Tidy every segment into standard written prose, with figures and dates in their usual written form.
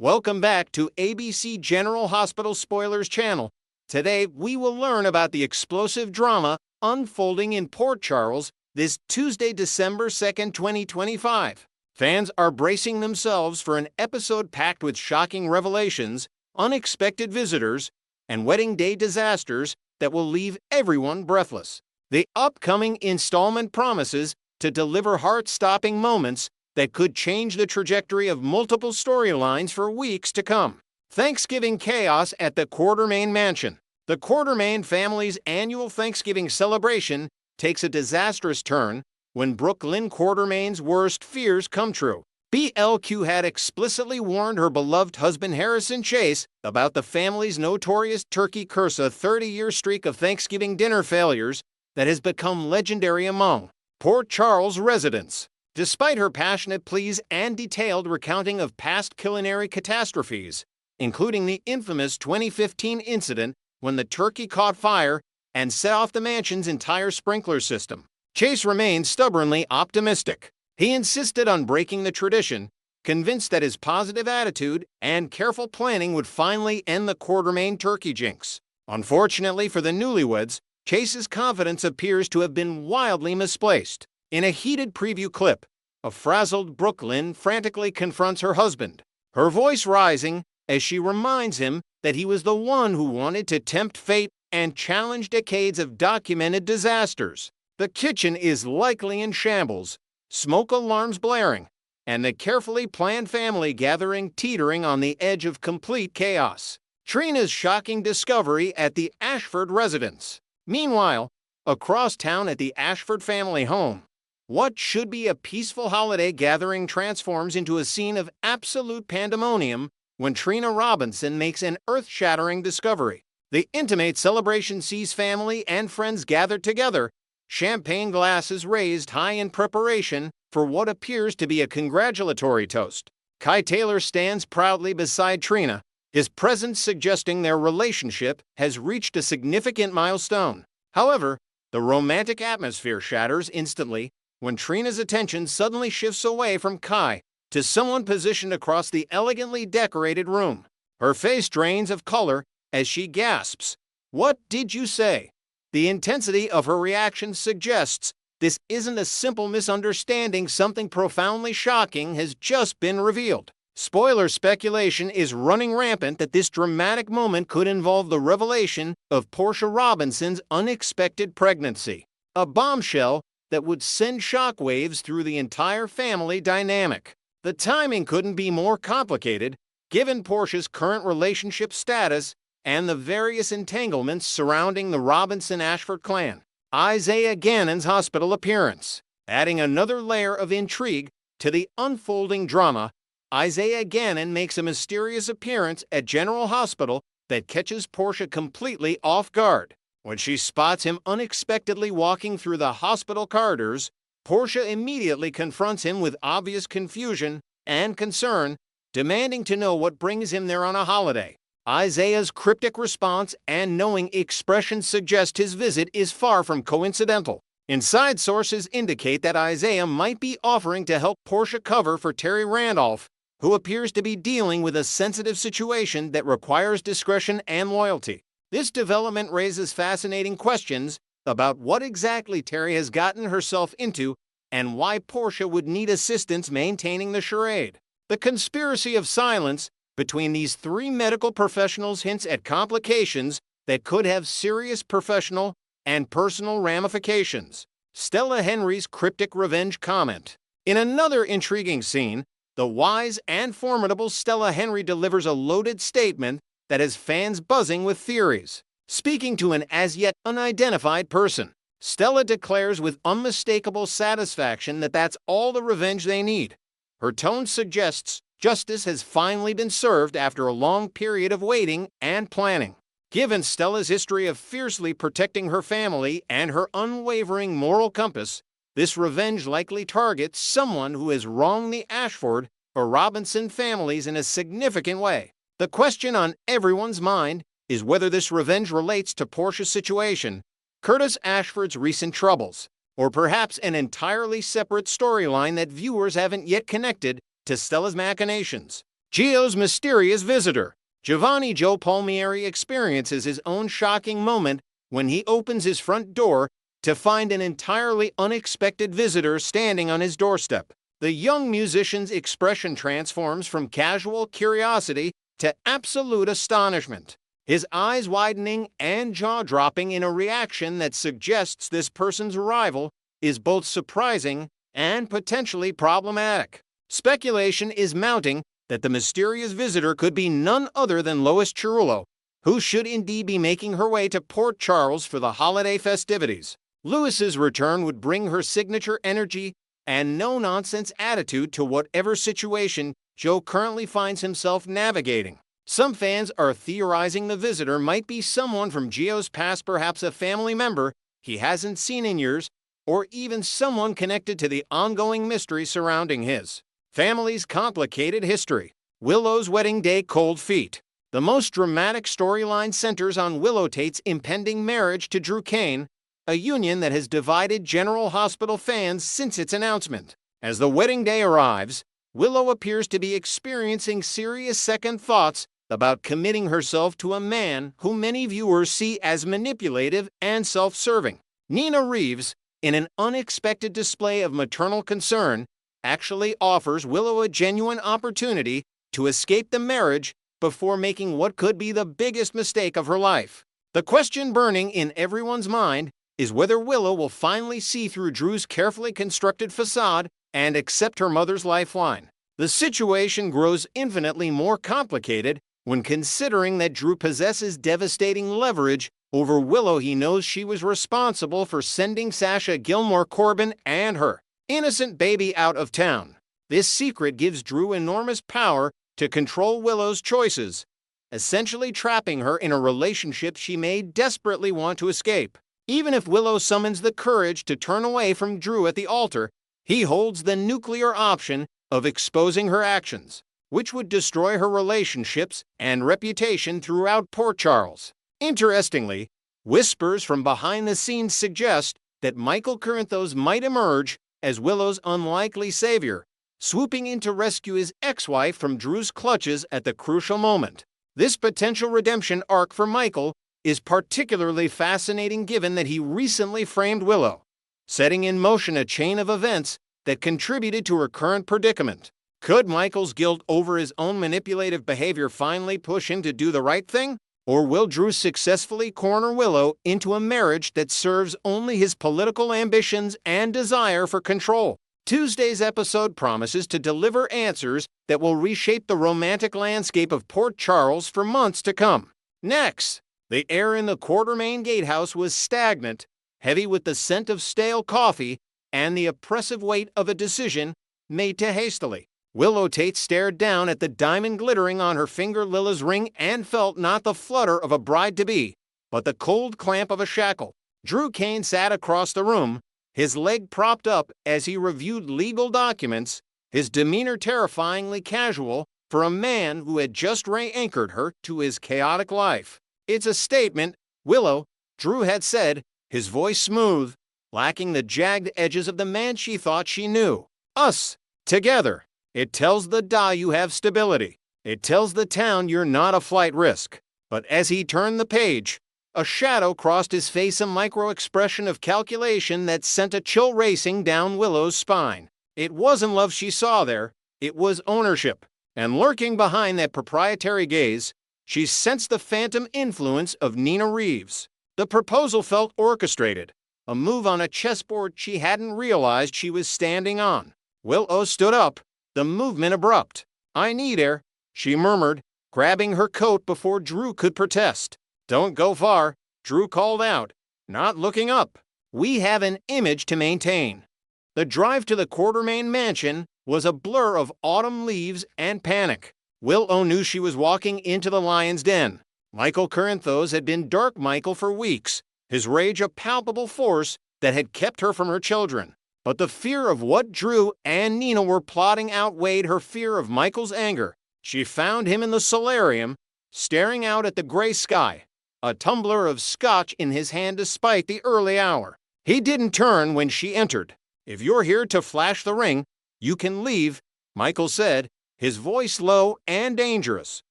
Welcome back to ABC General Hospital Spoilers channel. Today, we will learn about the explosive drama unfolding in Port Charles this Tuesday, December 2nd, 2025. Fans are bracing themselves for an episode packed with shocking revelations, unexpected visitors, and wedding day disasters that will leave everyone breathless. The upcoming installment promises to deliver heart-stopping moments that could change the trajectory of multiple storylines for weeks to come. Thanksgiving chaos at the Quartermaine Mansion. The Quartermaine family's annual Thanksgiving celebration takes a disastrous turn when Brooklyn Quartermaine's worst fears come true. BLQ had explicitly warned her beloved husband Harrison Chase about the family's notorious turkey curse, a 30-year streak of Thanksgiving dinner failures that has become legendary among Port Charles residents. Despite her passionate pleas and detailed recounting of past culinary catastrophes, including the infamous 2015 incident when the turkey caught fire and set off the mansion's entire sprinkler system, Chase remained stubbornly optimistic. He insisted on breaking the tradition, convinced that his positive attitude and careful planning would finally end the Quartermaine turkey jinx. Unfortunately for the newlyweds, Chase's confidence appears to have been wildly misplaced. In a heated preview clip, a frazzled Brooklyn frantically confronts her husband, her voice rising as she reminds him that he was the one who wanted to tempt fate and challenge decades of documented disasters. The kitchen is likely in shambles, smoke alarms blaring, and the carefully planned family gathering teetering on the edge of complete chaos. Trina's shocking discovery at the Ashford residence. Meanwhile, across town at the Ashford family home, what should be a peaceful holiday gathering transforms into a scene of absolute pandemonium when Trina Robinson makes an earth-shattering discovery. The intimate celebration sees family and friends gathered together, champagne glasses raised high in preparation for what appears to be a congratulatory toast. Kai Taylor stands proudly beside Trina, his presence suggesting their relationship has reached a significant milestone. However, the romantic atmosphere shatters instantly when Trina's attention suddenly shifts away from Kai to someone positioned across the elegantly decorated room. Her face drains of color as she gasps, "What did you say?" The intensity of her reaction suggests this isn't a simple misunderstanding. Something profoundly shocking has just been revealed. Spoiler speculation is running rampant that this dramatic moment could involve the revelation of Portia Robinson's unexpected pregnancy, a bombshell that would send shockwaves through the entire family dynamic. The timing couldn't be more complicated, given Portia's current relationship status and the various entanglements surrounding the Robinson-Ashford clan. Isaiah Gannon's hospital appearance. Adding another layer of intrigue to the unfolding drama, Isaiah Gannon makes a mysterious appearance at General Hospital that catches Portia completely off guard. When she spots him unexpectedly walking through the hospital corridors, Portia immediately confronts him with obvious confusion and concern, demanding to know what brings him there on a holiday. Isaiah's cryptic response and knowing expression suggest his visit is far from coincidental. Inside sources indicate that Isaiah might be offering to help Portia cover for Terry Randolph, who appears to be dealing with a sensitive situation that requires discretion and loyalty. This development raises fascinating questions about what exactly Terry has gotten herself into and why Portia would need assistance maintaining the charade. The conspiracy of silence between these three medical professionals hints at complications that could have serious professional and personal ramifications. Stella Henry's cryptic revenge comment. In another intriguing scene, the wise and formidable Stella Henry delivers a loaded statement that has fans buzzing with theories. Speaking to an as-yet unidentified person, Stella declares with unmistakable satisfaction that that's all the revenge they need. Her tone suggests justice has finally been served after a long period of waiting and planning. Given Stella's history of fiercely protecting her family and her unwavering moral compass, this revenge likely targets someone who has wronged the Ashford or Robinson families in a significant way. The question on everyone's mind is whether this revenge relates to Portia's situation, Curtis Ashford's recent troubles, or perhaps an entirely separate storyline that viewers haven't yet connected to Stella's machinations. Gio's mysterious visitor. Giovanni Joe Palmieri experiences his own shocking moment when he opens his front door to find an entirely unexpected visitor standing on his doorstep. The young musician's expression transforms from casual curiosity to absolute astonishment, his eyes widening and jaw-dropping in a reaction that suggests this person's arrival is both surprising and potentially problematic. Speculation is mounting that the mysterious visitor could be none other than Lois Cerullo, who should indeed be making her way to Port Charles for the holiday festivities. Lois's return would bring her signature energy and no-nonsense attitude to whatever situation Joe currently finds himself navigating. Some fans are theorizing the visitor might be someone from Gio's past, perhaps a family member he hasn't seen in years, or even someone connected to the ongoing mystery surrounding his family's complicated history. Willow's wedding day cold feet. The most dramatic storyline centers on Willow Tate's impending marriage to Drew Kane, a union that has divided General Hospital fans since its announcement. As the wedding day arrives, Willow appears to be experiencing serious second thoughts about committing herself to a man who many viewers see as manipulative and self-serving. Nina Reeves, in an unexpected display of maternal concern, actually offers Willow a genuine opportunity to escape the marriage before making what could be the biggest mistake of her life. The question burning in everyone's mind is whether Willow will finally see through Drew's carefully constructed facade and accept her mother's lifeline. The situation grows infinitely more complicated when considering that Drew possesses devastating leverage over Willow. He knows she was responsible for sending Sasha Gilmore Corbin and her innocent baby out of town. This secret gives Drew enormous power to control Willow's choices, essentially trapping her in a relationship she may desperately want to escape. Even if Willow summons the courage to turn away from Drew at the altar, he holds the nuclear option of exposing her actions, which would destroy her relationships and reputation throughout Port Charles. Interestingly, whispers from behind the scenes suggest that Michael Corinthos might emerge as Willow's unlikely savior, swooping in to rescue his ex-wife from Drew's clutches at the crucial moment. This potential redemption arc for Michael is particularly fascinating given that he recently framed Willow, setting in motion a chain of events that contributed to her current predicament. Could Michael's guilt over his own manipulative behavior finally push him to do the right thing? Or will Drew successfully corner Willow into a marriage that serves only his political ambitions and desire for control? Tuesday's episode promises to deliver answers that will reshape the romantic landscape of Port Charles for months to come. Next, the air in the Quartermain Gatehouse was stagnant, heavy with the scent of stale coffee and the oppressive weight of a decision made too hastily. Willow Tate stared down at the diamond glittering on her finger Lilla's ring and felt not the flutter of a bride-to-be, but the cold clamp of a shackle. Drew Kane sat across the room, his leg propped up as he reviewed legal documents, his demeanor terrifyingly casual for a man who had just re-anchored her to his chaotic life. "It's a statement, Willow," Drew had said, his voice smooth, lacking the jagged edges of the man she thought she knew. "Us, together. It tells the die you have stability. It tells the town you're not a flight risk." But as he turned the page, a shadow crossed his face, a micro-expression of calculation that sent a chill racing down Willow's spine. It wasn't love she saw there, it was ownership. And lurking behind that proprietary gaze, she sensed the phantom influence of Nina Reeves. The proposal felt orchestrated, a move on a chessboard she hadn't realized she was standing on. Willow stood up, the movement abrupt. "I need air," she murmured, grabbing her coat before Drew could protest. "Don't go far," Drew called out, not looking up. "We have an image to maintain." The drive to the Quartermain mansion was a blur of autumn leaves and panic. Willow knew she was walking into the lion's den. Michael Corinthos had been Dark Michael for weeks, his rage a palpable force that had kept her from her children. But the fear of what Drew and Nina were plotting outweighed her fear of Michael's anger. She found him in the solarium, staring out at the gray sky, a tumbler of scotch in his hand despite the early hour. He didn't turn when she entered. "If you're here to flash the ring, you can leave," Michael said, his voice low and dangerous.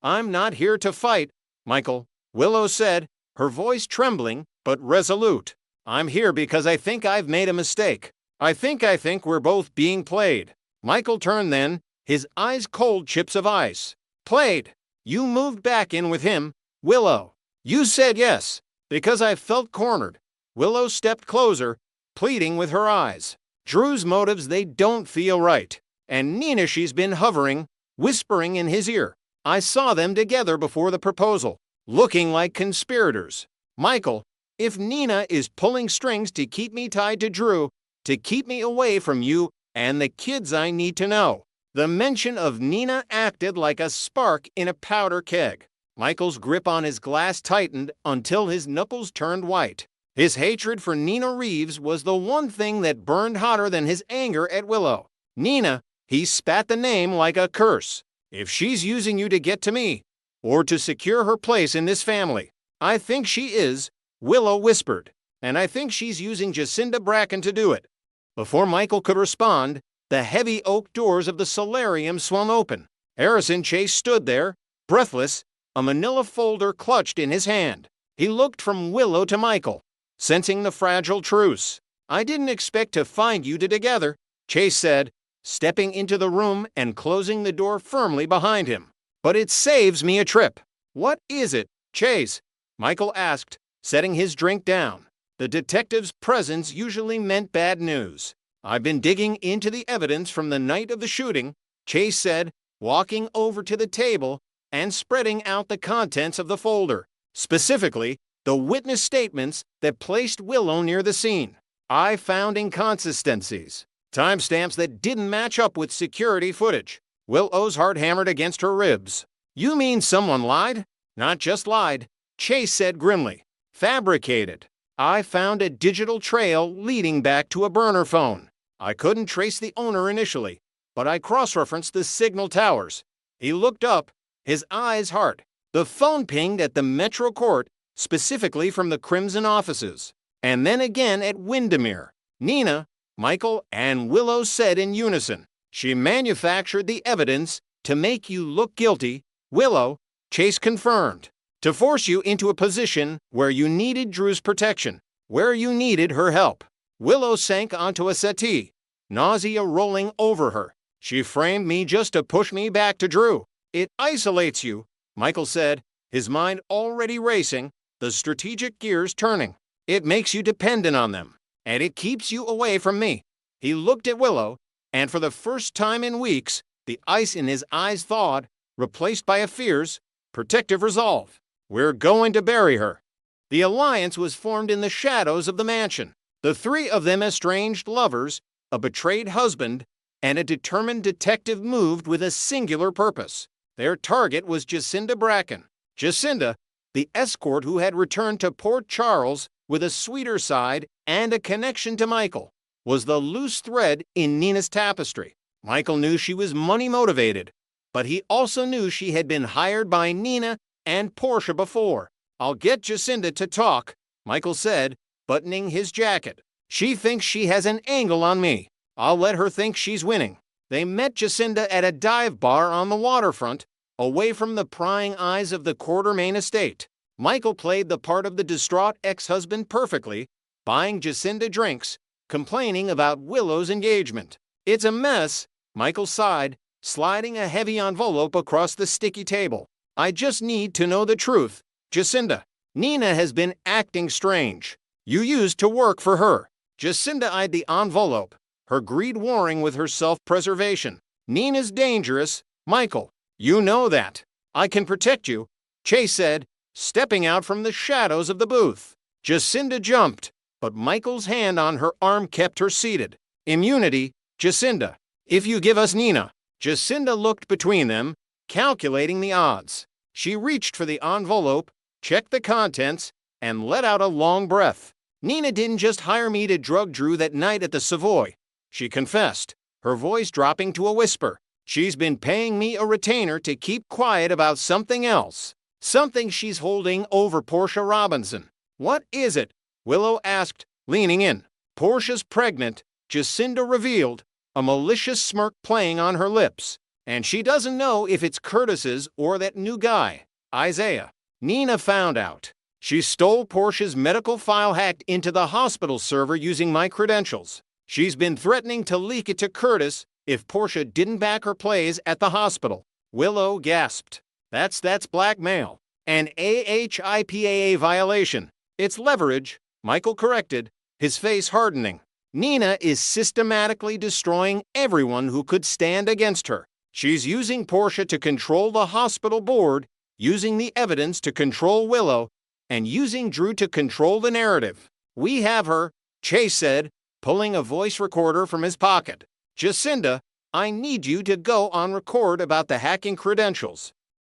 "I'm not here to fight, Michael," Willow said, her voice trembling but resolute. "I'm here because I think I've made a mistake. I think we're both being played." Michael turned then, his eyes cold chips of ice. "Played? You moved back in with him, Willow. You said yes, because I felt cornered." Willow stepped closer, pleading with her eyes. "Drew's motives, they don't feel right. And Nina, she's been hovering, whispering in his ear. I saw them together before the proposal, looking like conspirators. Michael, if Nina is pulling strings to keep me tied to Drew, to keep me away from you and the kids, I need to know." The mention of Nina acted like a spark in a powder keg. Michael's grip on his glass tightened until his knuckles turned white. His hatred for Nina Reeves was the one thing that burned hotter than his anger at Willow. "Nina," he spat the name like a curse. "If she's using you to get to me, or to secure her place in this family." "I think she is," Willow whispered. "And I think she's using Jacinda Bracken to do it." Before Michael could respond, the heavy oak doors of the solarium swung open. Harrison Chase stood there, breathless, a manila folder clutched in his hand. He looked from Willow to Michael, sensing the fragile truce. "I didn't expect to find you two together," Chase said, stepping into the room and closing the door firmly behind him. "But it saves me a trip." "What is it, Chase?" Michael asked, setting his drink down. The detective's presence usually meant bad news. "I've been digging into the evidence from the night of the shooting," Chase said, walking over to the table and spreading out the contents of the folder, specifically the witness statements that placed Willow near the scene. "I found inconsistencies, timestamps that didn't match up with security footage." Willow's heart hammered against her ribs. "You mean someone lied?" "Not just lied," Chase said grimly. "Fabricated. I found a digital trail leading back to a burner phone. I couldn't trace the owner initially, but I cross-referenced the signal towers." He looked up, his eyes hard. "The phone pinged at the Metro Court, specifically from the Crimson offices, and then again at Windermere." Nina, Michael, and Willow said in unison. "She manufactured the evidence to make you look guilty, Willow," Chase confirmed. "To force you into a position where you needed Drew's protection, where you needed her help." Willow sank onto a settee, nausea rolling over her. "She framed me just to push me back to Drew. It isolates you," Michael said, his mind already racing, the strategic gears turning. "It makes you dependent on them, and it keeps you away from me." He looked at Willow, and for the first time in weeks, the ice in his eyes thawed, replaced by a fierce, protective resolve. "We're going to bury her." The alliance was formed in the shadows of the mansion. The three of them estranged lovers, a betrayed husband, and a determined detective moved with a singular purpose. Their target was Jacinda Bracken. Jacinda, the escort who had returned to Port Charles with a sweeter side and a connection to Michael, was the loose thread in Nina's tapestry. Michael knew she was money-motivated, but he also knew she had been hired by Nina and Portia before. "I'll get Jacinda to talk," Michael said, buttoning his jacket. "She thinks she has an angle on me. I'll let her think she's winning." They met Jacinda at a dive bar on the waterfront, away from the prying eyes of the Quartermain estate. Michael played the part of the distraught ex-husband perfectly, buying Jacinda drinks, complaining about Willow's engagement. "It's a mess," Michael sighed, sliding a heavy envelope across the sticky table. "I just need to know the truth, Jacinda. Nina has been acting strange. You used to work for her." Jacinda eyed the envelope, her greed warring with her self-preservation. "Nina's dangerous, Michael. You know that. I can protect you," Chase said, stepping out from the shadows of the booth. Jacinda jumped, but Michael's hand on her arm kept her seated. "Immunity, Jacinda. If you give us Nina." Jacinda looked between them, calculating the odds. She reached for the envelope, checked the contents, and let out a long breath. "Nina didn't just hire me to drug Drew that night at the Savoy," she confessed, her voice dropping to a whisper. "She's been paying me a retainer to keep quiet about something else. Something she's holding over Portia Robinson." "What is it?" Willow asked, leaning in. "Portia's pregnant," Jacinda revealed, a malicious smirk playing on her lips. And she doesn't know if it's Curtis's or that new guy, Isaiah. Nina found out. She stole Portia's medical file, hacked into the hospital server using my credentials. She's been threatening to leak it to Curtis if Portia didn't back her plays at the hospital. Willow gasped. That's blackmail. An AHIPAA violation. It's leverage, Michael corrected, his face hardening. Nina is systematically destroying everyone who could stand against her. She's using Portia to control the hospital board, using the evidence to control Willow, and using Drew to control the narrative. We have her, Chase said, pulling a voice recorder from his pocket. Jacinda, I need you to go on record about the hacking credentials.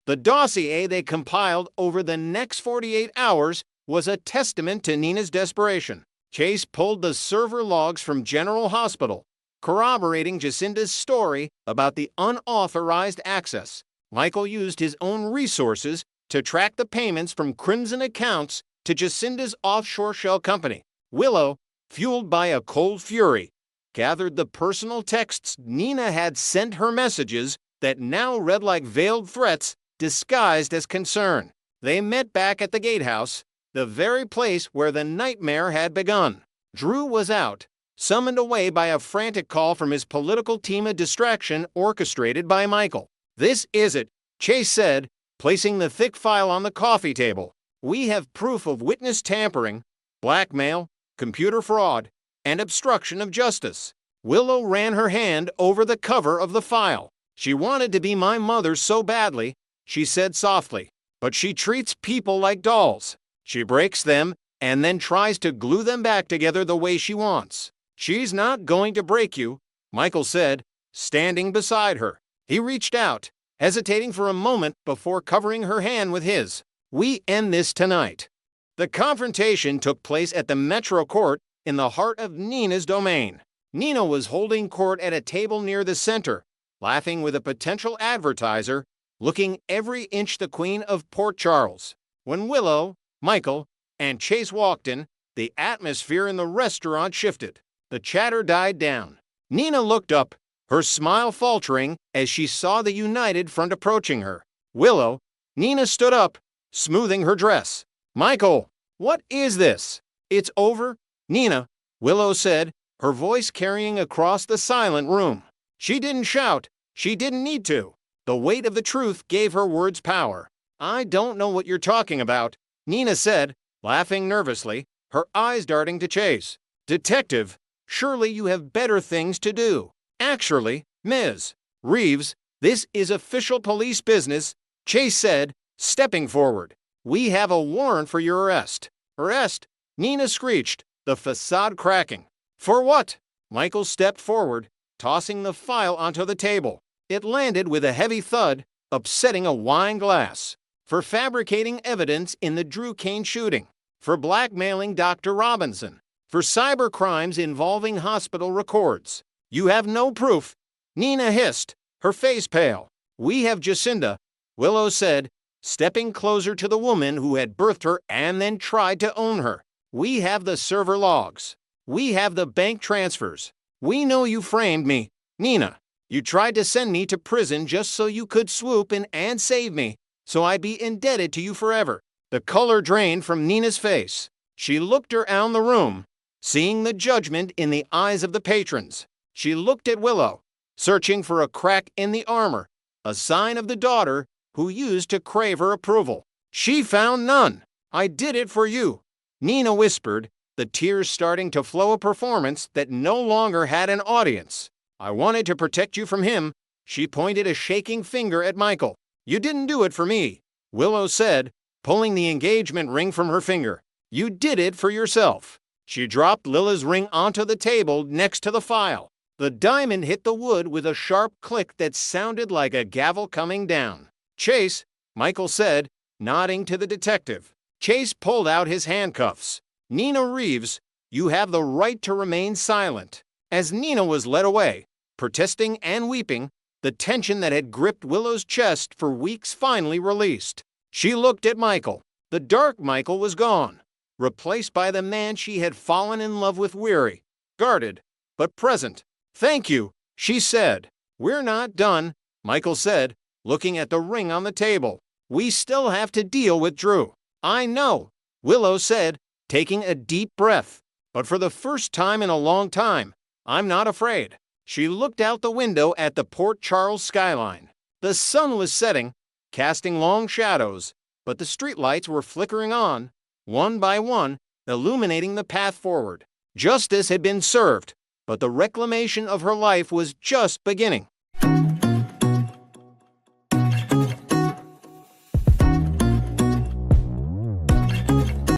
The dossier they compiled over the next 48 hours was a testament to Nina's desperation. Chase pulled the server logs from General Hospital, corroborating Jacinda's story about the unauthorized access. Michael used his own resources to track the payments from Crimson accounts to Jacinda's offshore shell company. Willow, fueled by a cold fury, gathered the personal texts Nina had sent her, messages that now read like veiled threats disguised as concern. They met back at the gatehouse, the very place where the nightmare had begun. Drew was out, summoned away by a frantic call from his political team, a distraction orchestrated by Michael. This is it, Chase said, placing the thick file on the coffee table. We have proof of witness tampering, blackmail, computer fraud, and obstruction of justice. Willow ran her hand over the cover of the file. She wanted to be my mother so badly, she said softly, but she treats people like dolls. She breaks them and then tries to glue them back together the way she wants. She's not going to break you, Michael said, standing beside her. He reached out, hesitating for a moment before covering her hand with his. We end this tonight. The confrontation took place at the Metro Court in the heart of Nina's domain. Nina was holding court at a table near the center, laughing with a potential advertiser, looking every inch the Queen of Port Charles. When Willow, Michael, and Chase walked in, the atmosphere in the restaurant shifted. The chatter died down. Nina looked up, her smile faltering as she saw the united front approaching her. Willow, Nina stood up, smoothing her dress. Michael, what is this? It's over, Nina, Willow said, her voice carrying across the silent room. She didn't shout. She didn't need to. The weight of the truth gave her words power. I don't know what you're talking about, Nina said, laughing nervously, her eyes darting to Chase. Detective, surely you have better things to do. Actually, Ms. Reeves, this is official police business, Chase said, stepping forward. We have a warrant for your arrest. Arrest? Nina screeched, the facade cracking. For what? Michael stepped forward, tossing the file onto the table. It landed with a heavy thud, upsetting a wine glass. For fabricating evidence in the Drew Kane shooting. For blackmailing Dr. Robinson. For cyber crimes involving hospital records. You have no proof, Nina hissed, her face pale. We have Jacinda, Willow said, stepping closer to the woman who had birthed her and then tried to own her. We have the server logs. We have the bank transfers. We know you framed me, Nina. You tried to send me to prison just so you could swoop in and save me, so I'd be indebted to you forever. The color drained from Nina's face. She looked around the room, seeing the judgment in the eyes of the patrons. She looked at Willow, searching for a crack in the armor, a sign of the daughter who used to crave her approval. She found none. I did it for you, Nina whispered, the tears starting to flow, a performance that no longer had an audience. I wanted to protect you from him. She pointed a shaking finger at Michael. You didn't do it for me, Willow said, pulling the engagement ring from her finger. You did it for yourself. She dropped Lila's ring onto the table next to the file. The diamond hit the wood with a sharp click that sounded like a gavel coming down. Chase, Michael said, nodding to the detective. Chase pulled out his handcuffs. Nina Reeves, you have the right to remain silent. As Nina was led away, protesting and weeping, the tension that had gripped Willow's chest for weeks finally released. She looked at Michael. The dark Michael was gone, replaced by the man she had fallen in love with, weary, guarded, but present. Thank you, she said. We're not done, Michael said, looking at the ring on the table. We still have to deal with Drew. I know, Willow said, taking a deep breath. But for the first time in a long time, I'm not afraid. She looked out the window at the Port Charles skyline. The sun was setting, casting long shadows, but the streetlights were flickering on, one by one, illuminating the path forward. Justice had been served, but the reclamation of her life was just beginning.